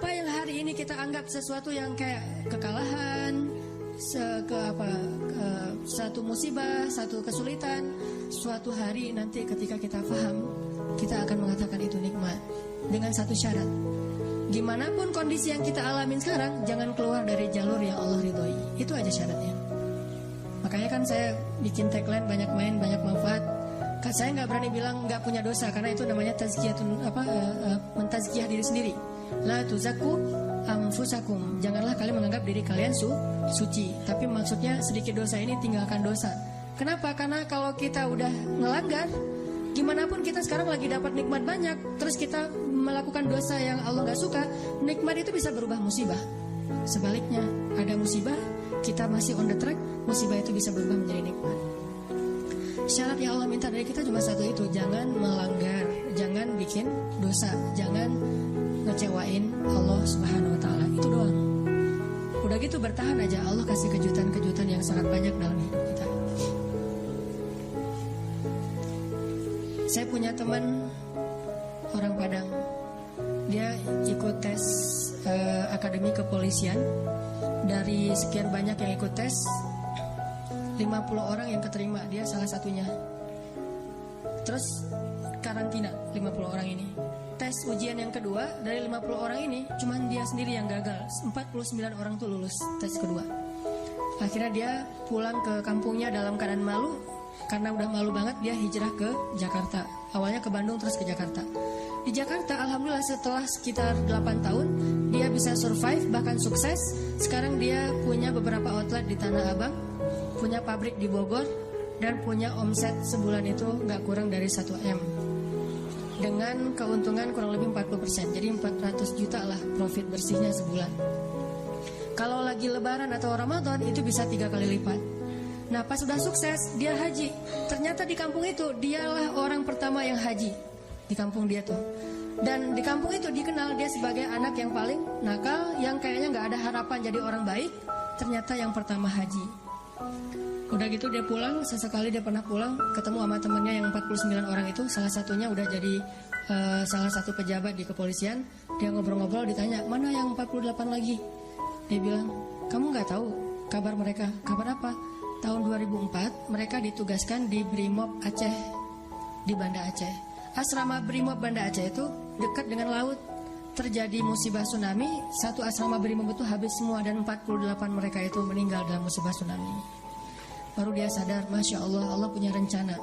Apa yang hari ini kita anggap sesuatu yang kayak kekalahan, satu musibah, satu kesulitan, suatu hari nanti ketika kita paham, kita akan mengatakan itu nikmat. Dengan satu syarat, gimana pun kondisi yang kita alamin sekarang, jangan keluar dari jalur yang Allah ridhoi. Itu aja syaratnya. Makanya kan saya bikin tagline banyak main, banyak manfaat. Saya nggak berani bilang nggak punya dosa, karena itu namanya mentazkiyah diri sendiri. La tuzakku anfusakum. Janganlah kalian menganggap diri kalian suci. Tapi maksudnya sedikit dosa ini tinggalkan dosa. Kenapa? Karena kalau kita udah ngelanggar, gimana pun kita sekarang lagi dapat nikmat banyak, terus kita melakukan dosa yang Allah gak suka, nikmat itu bisa berubah musibah. Sebaliknya, ada musibah, kita masih on the track, musibah itu bisa berubah menjadi nikmat. Syarat yang Allah minta dari kita cuma satu itu, jangan melanggar, jangan bikin dosa, jangan ngecewain Allah Subhanahu wa Ta'ala. Itu doang. Udah gitu bertahan aja, Allah kasih kejutan-kejutan yang sangat banyak dalam hidup kita. Saya punya teman orang Padang. Dia ikut tes akademi kepolisian. Dari sekian banyak yang ikut tes, 50 orang yang keterima, dia salah satunya. Terus karantina 50 orang ini. Tes ujian yang kedua, dari 50 orang ini cuman dia sendiri yang gagal. 49 orang tuh lulus tes kedua. Akhirnya dia pulang ke kampungnya dalam keadaan malu. Karena udah malu banget, dia hijrah ke Jakarta. Awalnya ke Bandung, terus ke Jakarta. Di Jakarta, alhamdulillah setelah sekitar 8 tahun, dia bisa survive, bahkan sukses. Sekarang dia punya beberapa outlet di Tanah Abang, punya pabrik di Bogor, dan punya omset sebulan itu gak kurang dari 1 M. Dengan keuntungan kurang lebih 40%. Jadi 400 juta lah profit bersihnya sebulan. Kalau lagi lebaran atau Ramadan, itu bisa 3 kali lipat. Nah pas sudah sukses, dia haji. Ternyata di kampung itu, dialah orang pertama yang haji. Di kampung dia tuh. Dan di kampung itu dikenal dia sebagai anak yang paling nakal, yang kayaknya gak ada harapan jadi orang baik. Ternyata yang pertama haji. Udah gitu dia pulang, sesekali dia pernah pulang, ketemu sama temennya yang 49 orang itu. Salah satunya udah jadi salah satu pejabat di kepolisian. Dia ngobrol-ngobrol, ditanya, mana yang 48 lagi? Dia bilang, kamu gak tahu kabar mereka? Kabar apa? Tahun 2004 mereka ditugaskan di Brimob Aceh, di Banda Aceh. Asrama Brimob Banda Aceh itu dekat dengan laut. Terjadi musibah tsunami, satu asrama Brimob itu habis semua, dan 48 mereka itu meninggal dalam musibah tsunami. Baru dia sadar, Masya Allah, Allah punya rencana.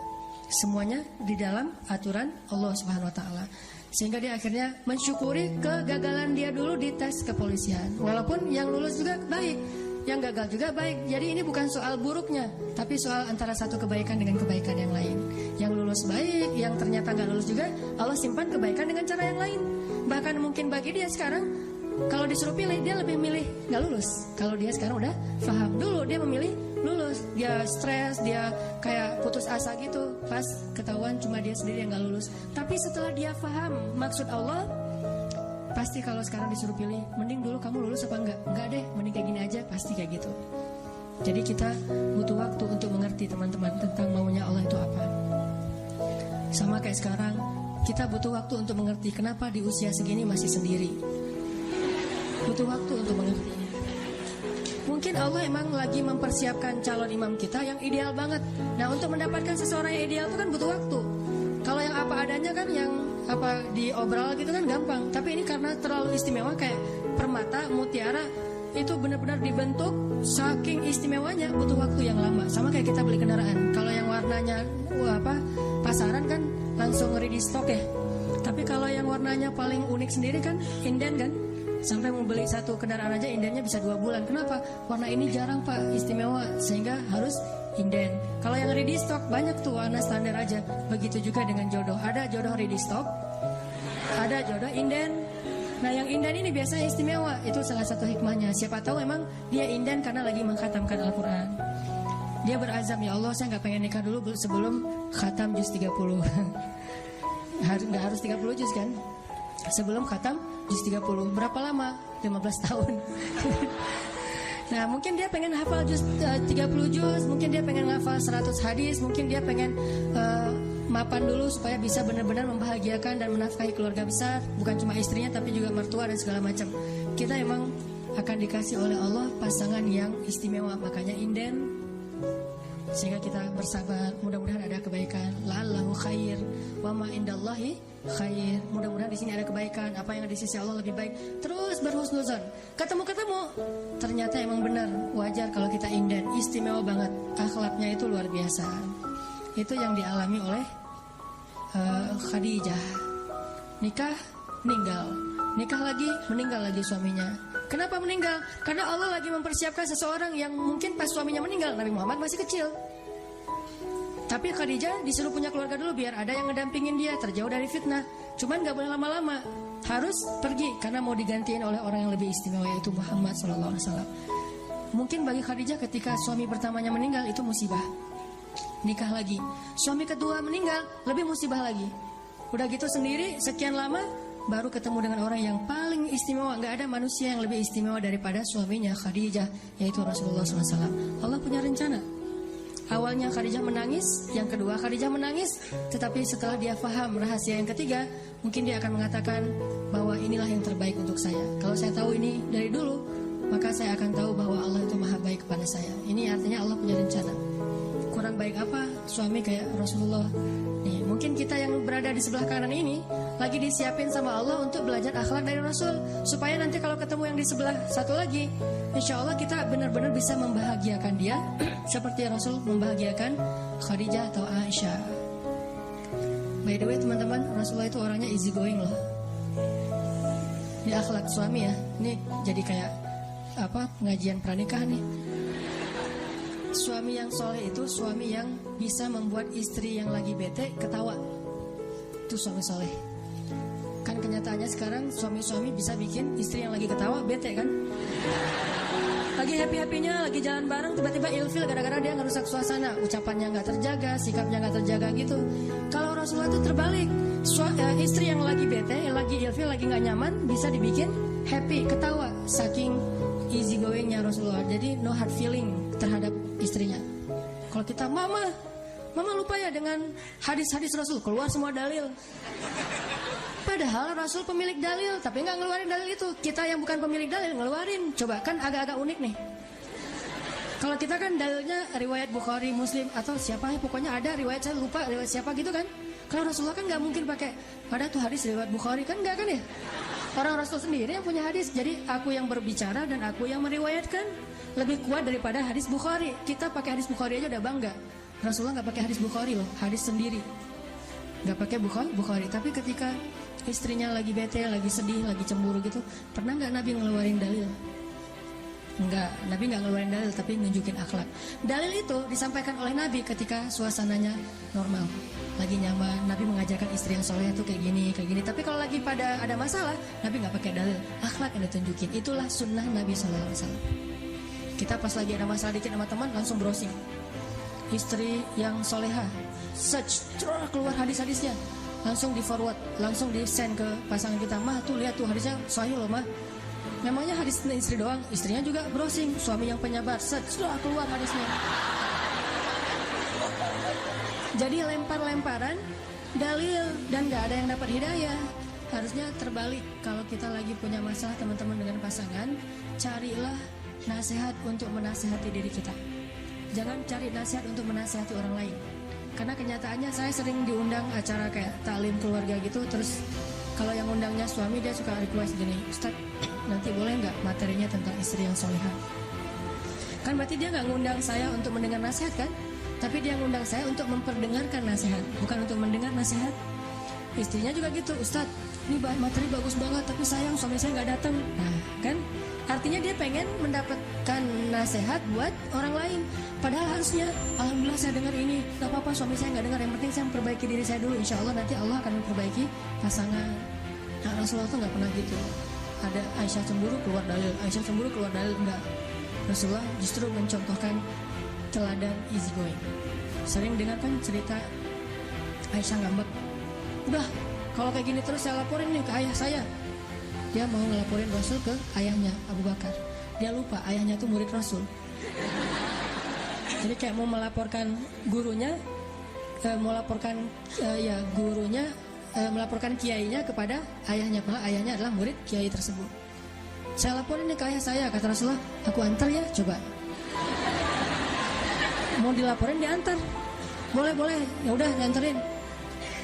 Semuanya di dalam aturan Allah Subhanahu wa Ta'ala. Sehingga dia akhirnya mensyukuri kegagalan dia dulu di tes kepolisian. Walaupun yang lulus juga baik, yang gagal juga baik. Jadi ini bukan soal buruknya, tapi soal antara satu kebaikan dengan kebaikan yang lain. Yang lulus baik, yang ternyata gak lulus juga, Allah simpan kebaikan dengan cara yang lain. Bahkan mungkin bagi dia sekarang, kalau disuruh pilih, dia lebih milih gak lulus. Kalau dia sekarang udah paham. Dulu dia memilih lulus, dia stres, dia kayak putus asa gitu. Pas ketahuan cuma dia sendiri yang gak lulus. Tapi setelah dia paham maksud Allah, pasti kalau sekarang disuruh pilih, mending dulu kamu lulus apa enggak? Enggak deh, mending kayak gini aja, pasti kayak gitu. Jadi kita butuh waktu untuk mengerti teman-teman tentang maunya Allah itu apa. Sama kayak sekarang, kita butuh waktu untuk mengerti kenapa di usia segini masih sendiri. Butuh waktu untuk mengerti. Mungkin Allah emang lagi mempersiapkan calon imam kita yang ideal banget. Nah untuk mendapatkan seseorang yang ideal itu kan butuh waktu. Kalau yang apa adanya kan, yang apa diobral gitu kan gampang. Tapi ini karena terlalu istimewa, kayak permata, mutiara, itu benar-benar dibentuk saking istimewanya, butuh waktu yang lama. Sama kayak kita beli kendaraan. Kalau yang warnanya pasaran kan langsung ready stock ya. Tapi kalau yang warnanya paling unik sendiri kan inden kan. Sampai mau beli satu kendaraan aja indennya bisa 2 bulan. Kenapa? Warna ini jarang pak, istimewa, sehingga harus inden. Kalau yang ready stock banyak tuh warna standar aja. Begitu juga dengan jodoh. Ada jodoh ready stock, ada jodoh inden. Nah yang inden ini biasanya istimewa. Itu salah satu hikmahnya. Siapa tahu emang dia inden karena lagi mengkhatamkan Al-Quran. Dia berazam, ya Allah saya gak pengen nikah dulu sebelum khatam juz 30. Gak harus 30 juz kan? Sebelum khatam juz 30. Berapa lama? 15 tahun. Nah mungkin dia pengen hafal juz 30 juz, mungkin dia pengen hafal 100 hadis, mungkin dia pengen mapan dulu supaya bisa benar-benar membahagiakan dan menafkahi keluarga besar, bukan cuma istrinya tapi juga mertua dan segala macam. Kita emang akan dikasih oleh Allah pasangan yang istimewa, makanya inden, sehingga kita bersabar. Mudah-mudahan ada kebaikan. La'allahu khair wa ma indallahi khair. Mudah-mudahan di sini ada kebaikan. Apa yang ada di sisi Allah lebih baik. Terus berhusnuzon. Ketemu-ketemu, ternyata emang benar. Wajar kalau kita inden. Istimewa banget. Akhlaknya itu luar biasa. Itu yang dialami oleh Khadijah. Nikah, meninggal. Nikah lagi, meninggal lagi suaminya. Kenapa meninggal? Karena Allah lagi mempersiapkan seseorang yang mungkin pas suaminya meninggal, Nabi Muhammad masih kecil. Tapi Khadijah disuruh punya keluarga dulu biar ada yang ngedampingin dia, terjauh dari fitnah. Cuman gak boleh lama-lama, harus pergi karena mau digantiin oleh orang yang lebih istimewa, yaitu Muhammad SAW. Mungkin bagi Khadijah ketika suami pertamanya meninggal itu musibah. Nikah lagi, suami kedua meninggal, lebih musibah lagi. Udah gitu sendiri, sekian lama baru ketemu dengan orang yang paling istimewa. Gak ada manusia yang lebih istimewa daripada suaminya Khadijah, yaitu Rasulullah SAW. Allah punya rencana. Awalnya Khadijah menangis, yang kedua Khadijah menangis, tetapi setelah dia paham rahasia yang ketiga, mungkin dia akan mengatakan bahwa inilah yang terbaik untuk saya. Kalau saya tahu ini dari dulu, maka saya akan tahu bahwa Allah itu maha baik kepada saya. Ini artinya Allah punya rencana. Kurang baik apa suami kayak Rasulullah. Nih, mungkin kita yang berada di sebelah kanan ini lagi disiapin sama Allah untuk belajar akhlak dari Rasul, supaya nanti kalau ketemu yang di sebelah satu lagi, insya Allah kita benar-benar bisa membahagiakan dia seperti Rasul membahagiakan Khadijah atau Aisyah. By the way teman-teman, Rasulullah itu orangnya easy going loh. Ini akhlak suami ya. Ini jadi kayak pengajian pernikahan nih. Suami yang soleh itu suami yang bisa membuat istri yang lagi bete ketawa. Itu suami soleh. Kan kenyataannya sekarang suami-suami bisa bikin istri yang lagi ketawa bete kan. Lagi happy-happynya, lagi jalan bareng, tiba-tiba ilfil gara-gara dia ngerusak suasana. Ucapannya gak terjaga, sikapnya gak terjaga gitu. Kalau Rasulullah itu terbalik. Istri yang lagi bete, yang lagi ilfil, lagi gak nyaman, bisa dibikin happy, ketawa. Saking easy going-nya Rasulullah. Jadi no hard feeling terhadap istrinya. Kalau kita mama lupa ya dengan hadis-hadis Rasul, keluar semua dalil. Padahal Rasul pemilik dalil, tapi nggak ngeluarin dalil itu. Kita yang bukan pemilik dalil ngeluarin. Coba, kan agak-agak unik nih. Kalau kita kan dalilnya riwayat Bukhari, Muslim, atau siapa ya, pokoknya ada riwayat, saya lupa riwayat siapa gitu kan. Kalau Rasulullah kan nggak mungkin pakai pada tuh hadis riwayat Bukhari, kan nggak kan ya. Orang Rasul sendiri yang punya hadis. Jadi aku yang berbicara dan aku yang meriwayatkan lebih kuat daripada hadis Bukhari. Kita pakai hadis Bukhari aja udah bangga. Rasulullah nggak pakai hadis Bukhari loh, hadis sendiri. Nggak pakai Bukhari. Tapi ketika istrinya lagi bete, lagi sedih, lagi cemburu gitu, pernah nggak Nabi ngeluarin dalil? Enggak, Nabi nggak ngeluarin dalil, tapi nunjukin akhlak. Dalil itu disampaikan oleh Nabi ketika suasananya normal, lagi nyaman. Nabi mengajarkan istri yang soleh itu kayak gini. Tapi kalau lagi pada ada masalah, Nabi nggak pakai dalil, akhlak yang ditunjukin. Itulah sunnah Nabi SAW. Kita pas lagi ada masalah dikit sama teman, langsung browsing istri yang soleha, search, keluar hadis-hadisnya, langsung di forward, langsung di send ke pasangan kita. Mah tuh lihat tuh hadisnya sahih loh mah. Memangnya hadis istri doang, istrinya juga browsing. Suami yang penyabar, search, keluar hadisnya. Jadi lempar-lemparan dalil dan gak ada yang dapat hidayah. Harusnya terbalik. Kalau kita lagi punya masalah teman-teman dengan pasangan, carilah nasihat untuk menasihati diri kita. Jangan cari nasihat untuk menasihati orang lain. Karena kenyataannya saya sering diundang acara kayak taklim keluarga gitu. Terus kalau yang undangnya suami, dia suka request gini, Ustaz, nanti boleh nggak materinya tentang istri yang solehah? Kan berarti dia nggak ngundang saya untuk mendengar nasihat kan? Tapi dia ngundang saya untuk memperdengarkan nasihat, bukan untuk mendengar nasihat. Istrinya juga gitu, Ustaz, ini materi bagus banget, tapi sayang suami saya nggak datang. Nah kan, artinya dia pengen mendapatkan nasihat buat orang lain. Padahal harusnya, alhamdulillah saya dengar ini, gak apa-apa suami saya gak dengar, yang penting saya memperbaiki diri saya dulu. Insya Allah nanti Allah akan memperbaiki pasangan. Nah Rasulullah tuh gak pernah gitu. Ada Aisyah cemburu keluar dalil, Aisyah cemburu keluar dalil, enggak. Rasulullah justru mencontohkan teladan easy going. Sering dengar kan cerita Aisyah ngambek, udah kalau kayak gini terus saya laporin nih ke ayah saya. Dia mau ngelaporin Rasul ke ayahnya Abu Bakar. Dia lupa ayahnya tuh murid Rasul. Jadi kayak mau melaporkan gurunya ya gurunya melaporkan kiainya kepada ayahnya, bahwa ayahnya adalah murid kiai tersebut. Saya laporin ini ke ayah saya, kata Rasulullah, aku antar ya, coba. Mau dilaporin diantar, boleh, ya udah diantarin.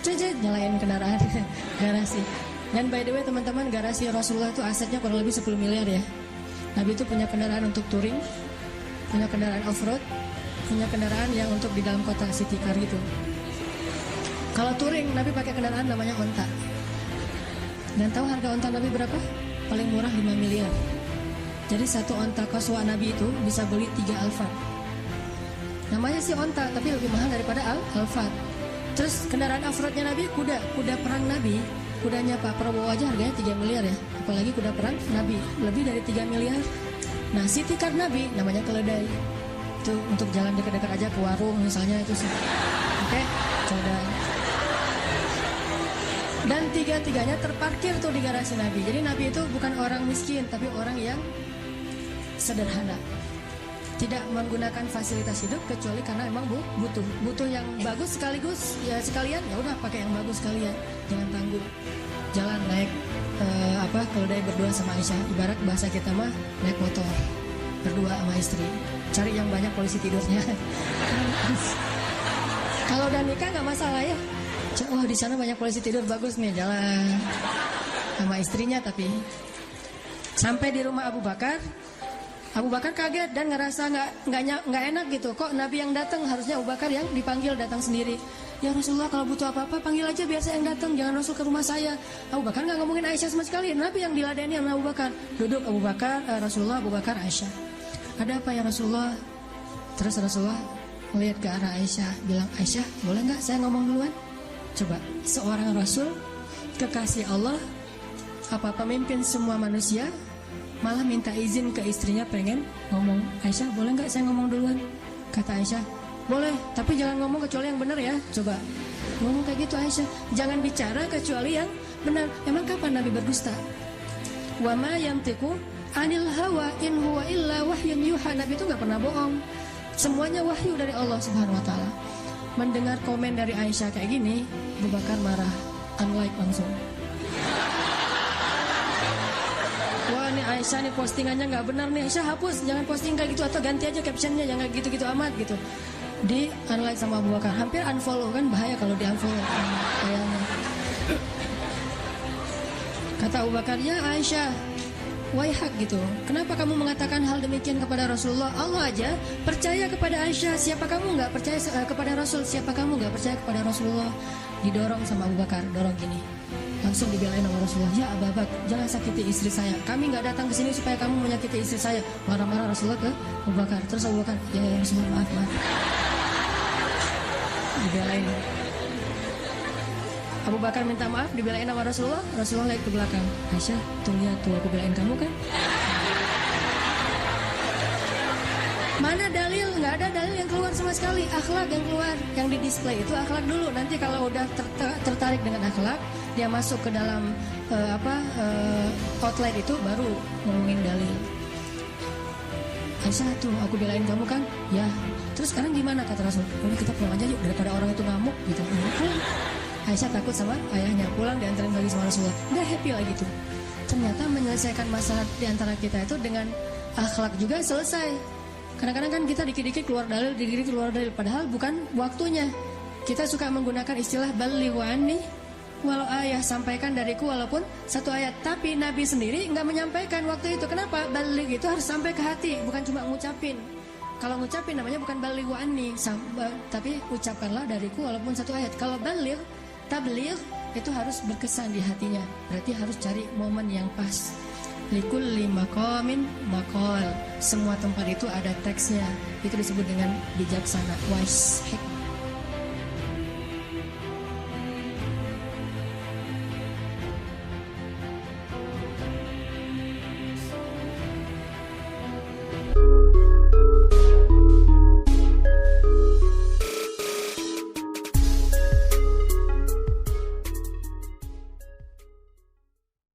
Cet, nyalain kendaraan garasi. Dan by the way teman-teman, garasi Rasulullah itu asetnya kurang lebih 10 miliar ya. Nabi itu punya kendaraan untuk touring, punya kendaraan off-road, punya kendaraan yang untuk di dalam kota, city car gitu. Kalau touring, Nabi pakai kendaraan namanya onta. Dan tahu harga onta Nabi berapa? Paling murah 5 miliar. Jadi satu onta Qaswa Nabi itu bisa beli 3 Alphard. Namanya sih onta, tapi lebih mahal daripada Alphard. Terus kendaraan off-roadnya Nabi, kuda perang Nabi. Kudanya Pak Prabowo aja harganya 3 miliar ya. Apalagi kuda perang Nabi, lebih dari 3 miliar. Nah, city car Nabi namanya keledai. Itu untuk jalan dekat-dekat aja ke warung misalnya itu sih. Oke, coba. Dan tiga-tiganya terparkir tuh di garasi Nabi. Jadi Nabi itu bukan orang miskin, tapi orang yang sederhana. Tidak menggunakan fasilitas hidup kecuali karena emang butuh yang bagus sekaligus ya sekalian, ya udah pakai yang bagus sekalian. Jangan tangguh. Jalan naik keledai berdua sama Aisyah. Ibarat bahasa kita mah naik motor berdua sama istri. Cari yang banyak polisi tidurnya. Kalau udah nikah nggak masalah ya. Oh di sana banyak polisi tidur, bagus nih, jalan sama istrinya. Tapi sampai di rumah Abu Bakar kaget dan ngerasa nggak enak gitu. Kok Nabi yang datang, harusnya Abu Bakar yang dipanggil datang sendiri. Ya Rasulullah, kalau butuh apa-apa panggil aja, biar saya yang datang, jangan Rasul ke rumah saya. Abu Bakar nggak ngomongin Aisyah sama sekali. Nabi yang diladeni sama Abu Bakar. Duduk Abu Bakar, Rasulullah, Abu Bakar, Aisyah. Ada apa ya Rasulullah? Terus Rasulullah melihat ke arah Aisyah, bilang, Aisyah boleh nggak saya ngomong duluan? Coba, seorang Rasul, kekasih Allah, pemimpin semua manusia, malah minta izin ke istrinya pengen ngomong. Aisyah boleh nggak saya ngomong duluan? Kata Aisyah, boleh, tapi jangan ngomong kecuali yang benar ya. Coba, ngomong kayak gitu Aisyah. Jangan bicara kecuali yang benar. Emang kapan Nabi berdusta? Wa ma yantiqu anil hawa in huwa illa wahyun yuha. Nabi itu nggak pernah bohong. Semuanya wahyu dari Allah Subhanahu wa taala. Mendengar komen dari Aisyah kayak gini, Abu Bakar marah, unlike langsung. Wah ini Aisyah nih postingannya nggak benar nih, Aisyah hapus, jangan posting kayak gitu, atau ganti aja captionnya, jangan gitu-gitu amat gitu. Di unlike sama Abu Bakar, hampir unfollow, kan bahaya kalau di unfollow kayaknya. Kata Abu Bakar, ya Aisyah, waihak gitu. Kenapa kamu mengatakan hal demikian kepada Rasulullah? Allah aja percaya kepada Aisyah. Siapa kamu nggak percaya kepada Rasul? Siapa kamu nggak percaya kepada Rasulullah? Didorong sama Abu Bakar, dorong gini. Langsung dibelain sama Rasulullah. Ya Abu Bakar, jangan sakiti istri saya. Kami nggak datang ke sini supaya kamu menyakiti istri saya. Marah-marah Rasulullah ke Abu Bakar. Terus Abu Bakar, ya Rasulullah maaf. Dibelain. Abu Bakar minta maaf, dibelain sama Rasulullah. Rasulullah lihat ke belakang. Aisyah, tuh lihat tuh, aku belain kamu kan? Mana dalil? Nggak ada dalil yang keluar sama sekali. Akhlak yang keluar, yang di display itu akhlak dulu. Nanti kalau udah tertarik dengan akhlak, dia masuk ke dalam outline itu, baru ngomongin dalil. Aisyah tuh, aku belain kamu kan? Ya. Terus sekarang gimana kata Rasul? Udah kita pulang aja yuk, daripada orang itu ngamuk gitu. Aisyah takut sama ayahnya, pulang diantarin lagi sama Rasulullah. Udah happy lagi tuh. Ternyata menyelesaikan masalah diantara kita itu dengan akhlak juga selesai. Kadang-kadang kan kita dikit-dikit keluar dalil, dikit-dikit keluar dalil, padahal bukan waktunya. Kita suka menggunakan istilah balighu anni walau ayah, sampaikan dariku walaupun satu ayat. Tapi Nabi sendiri nggak menyampaikan waktu itu. Kenapa? Baligh itu harus sampai ke hati, bukan cuma ngucapin. Kalau ngucapin namanya bukan balighu anni, tapi ucapkanlah dariku walaupun satu ayat. Kalau baligh, tabligh itu harus berkesan di hatinya. Berarti harus cari momen yang pas. Likulli maqamin maqal. Semua tempat itu ada teksnya. Itu disebut dengan bijaksana, wise, hikmah.